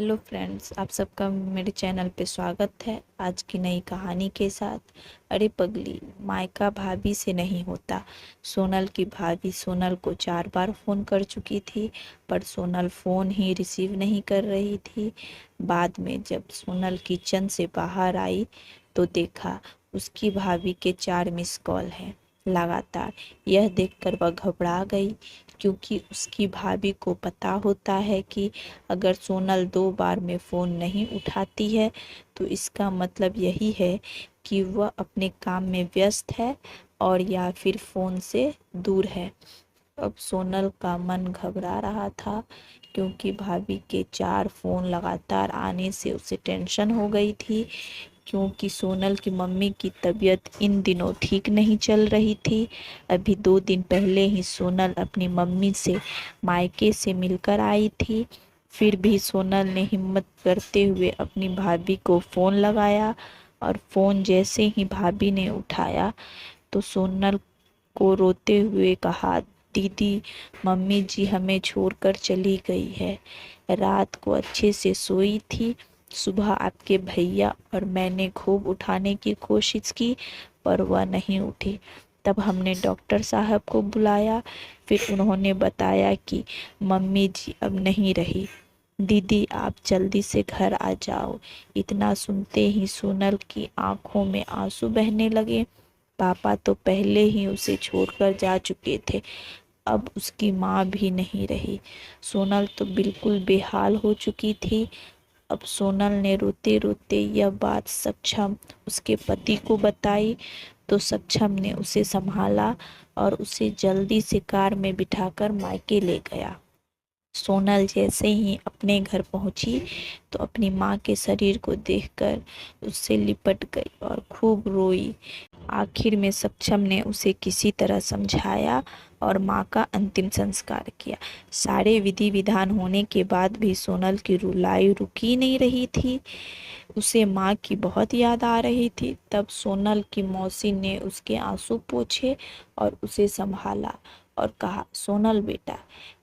Hello friends, आप सबका मेरे चैनल पे स्वागत है। आज की नई कहानी के साथ। अरे पगली, मायका भाभी से नहीं होता। सोनल की भाभी सोनल को 4 बार फ़ोन कर चुकी थी, पर सोनल फ़ोन ही रिसीव नहीं कर रही थी। बाद में जब सोनल किचन से बाहर आई तो देखा उसकी भाभी के 4 मिस कॉल हैं लगातार। यह देखकर वह घबरा गई, क्योंकि उसकी भाभी को पता होता है कि अगर सोनल 2 बार में फ़ोन नहीं उठाती है तो इसका मतलब यही है कि वह अपने काम में व्यस्त है और या फिर फ़ोन से दूर है। अब सोनल का मन घबरा रहा था, क्योंकि भाभी के 4 फ़ोन लगातार आने से उसे टेंशन हो गई थी। क्योंकि सोनल की मम्मी की तबीयत इन दिनों ठीक नहीं चल रही थी। अभी 2 दिन पहले ही सोनल अपनी मम्मी से मायके से मिलकर आई थी। फिर भी सोनल ने हिम्मत करते हुए अपनी भाभी को फ़ोन लगाया, और फ़ोन जैसे ही भाभी ने उठाया तो सोनल को रोते हुए कहा, दीदी, मम्मी जी हमें छोड़कर चली गई है। रात को अच्छे से सोई थी। सुबह आपके भैया और मैंने खूब उठाने की कोशिश की, पर वह नहीं उठी। तब हमने डॉक्टर साहब को बुलाया। फिर उन्होंने बताया कि मम्मी जी अब नहीं रही। दीदी, आप जल्दी से घर आ जाओ। इतना सुनते ही सोनल की आंखों में आंसू बहने लगे। पापा तो पहले ही उसे छोड़कर जा चुके थे, अब उसकी माँ भी नहीं रही। सोनल तो बिल्कुल बेहाल हो चुकी थी। अब सोनल ने रोते रोते यह बात सक्षम, उसके पति को बताई, तो सक्षम ने उसे संभाला और उसे जल्दी से कार में बिठाकर मायके ले गया। सोनल जैसे ही अपने घर पहुंची तो अपनी माँ के शरीर को देखकर उससे लिपट गई और खूब रोई। आखिर में सक्षम ने उसे किसी तरह समझाया और माँ का अंतिम संस्कार किया। सारे विधि विधान होने के बाद भी सोनल की रुलाई रुकी नहीं रही थी। उसे माँ की बहुत याद आ रही थी। तब सोनल की मौसी ने उसके आंसू पोंछे और उसे संभाला और कहा, सोनल बेटा,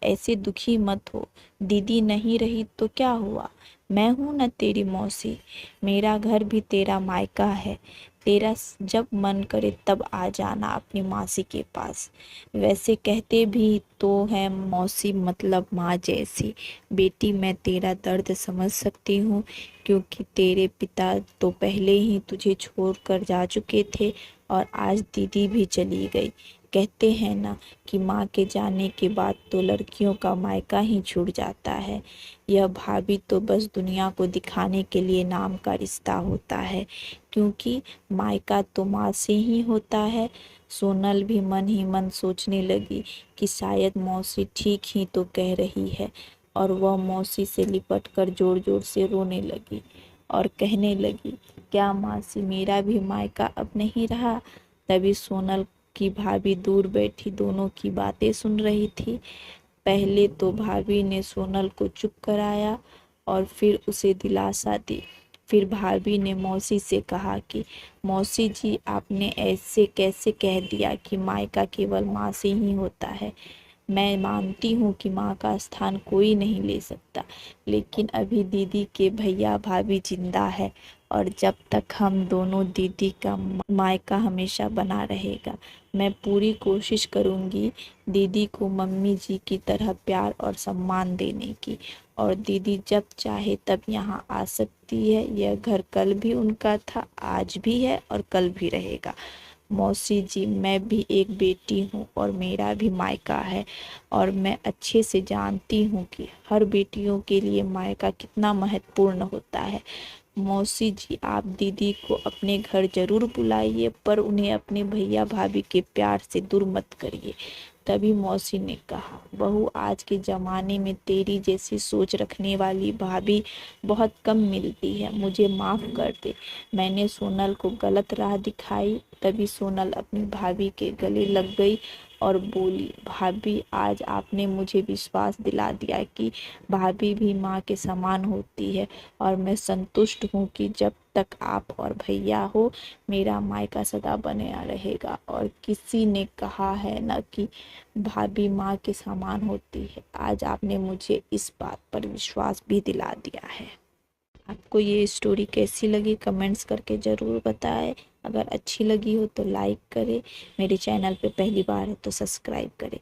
ऐसे दुखी मत हो। दीदी नहीं रही तो क्या हुआ, मैं हूं न तेरी मौसी। मेरा घर भी तेरा मायका है। तेरा जब मन करे तब आ जाना अपनी मासी के पास। वैसे कहते भी तो है मौसी मतलब माँ जैसी। बेटी, मैं तेरा दर्द समझ सकती हूँ, क्योंकि तेरे पिता तो पहले ही तुझे छोड़कर जा चुके थे और आज दीदी भी चली गई। कहते हैं ना कि माँ के जाने के बाद तो लड़कियों का मायका ही छूट जाता है। यह भाभी तो बस दुनिया को दिखाने के लिए नाम का रिश्ता होता है, क्योंकि मायका तो माँ से ही होता है। सोनल भी मन ही मन सोचने लगी कि शायद मौसी ठीक ही तो कह रही है, और वह मौसी से लिपट कर जोर जोर से रोने लगी और कहने लगी, क्या मासी, मेरा भी मायका अब नहीं रहा। तभी सोनल की भाभी दूर बैठी दोनों की बातें सुन रही थी। पहले तो भाभी ने सोनल को चुप कराया और फिर उसे दिलासा दी। फिर भाभी ने मौसी से कहा कि मौसी जी, आपने ऐसे कैसे कह दिया कि मायका केवल माँ से ही होता है। मैं मानती हूँ कि माँ का स्थान कोई नहीं ले सकता, लेकिन अभी दीदी के भैया भाभी जिंदा है, और जब तक हम दोनों, दीदी का मायका हमेशा बना रहेगा। मैं पूरी कोशिश करूँगी दीदी को मम्मी जी की तरह प्यार और सम्मान देने की, और दीदी जब चाहे तब यहाँ आ सकती है। यह घर कल भी उनका था, आज भी है और कल भी रहेगा। मौसी जी, मैं भी एक बेटी हूँ और मेरा भी मायका है, और मैं अच्छे से जानती हूँ कि हर बेटियों के लिए मायका कितना महत्वपूर्ण होता है। मौसी जी, आप दीदी को अपने घर जरूर बुलाइए, पर उन्हें अपने भैया भाभी के प्यार से दूर मत करिए। तभी मौसी ने कहा, बहू, आज के ज़माने में तेरी जैसी सोच रखने वाली भाभी बहुत कम मिलती है। मुझे माफ़ कर दे, मैंने सोनल को गलत राह दिखाई। तभी सोनल अपनी भाभी के गले लग गई और बोली, भाभी आज आपने मुझे विश्वास दिला दिया कि भाभी भी माँ के समान होती है और मैं संतुष्ट हूँ कि जब तक आप और भैया हो मेरा मायका सदा बना रहेगा। और किसी ने कहा है ना कि भाभी माँ के समान होती है, आज आपने मुझे इस बात पर विश्वास भी दिला दिया है। आपको ये स्टोरी कैसी लगी कमेंट्स करके ज़रूर बताएं। अगर अच्छी लगी हो तो लाइक करें, मेरे चैनल पे पहली बार है तो सब्सक्राइब करें।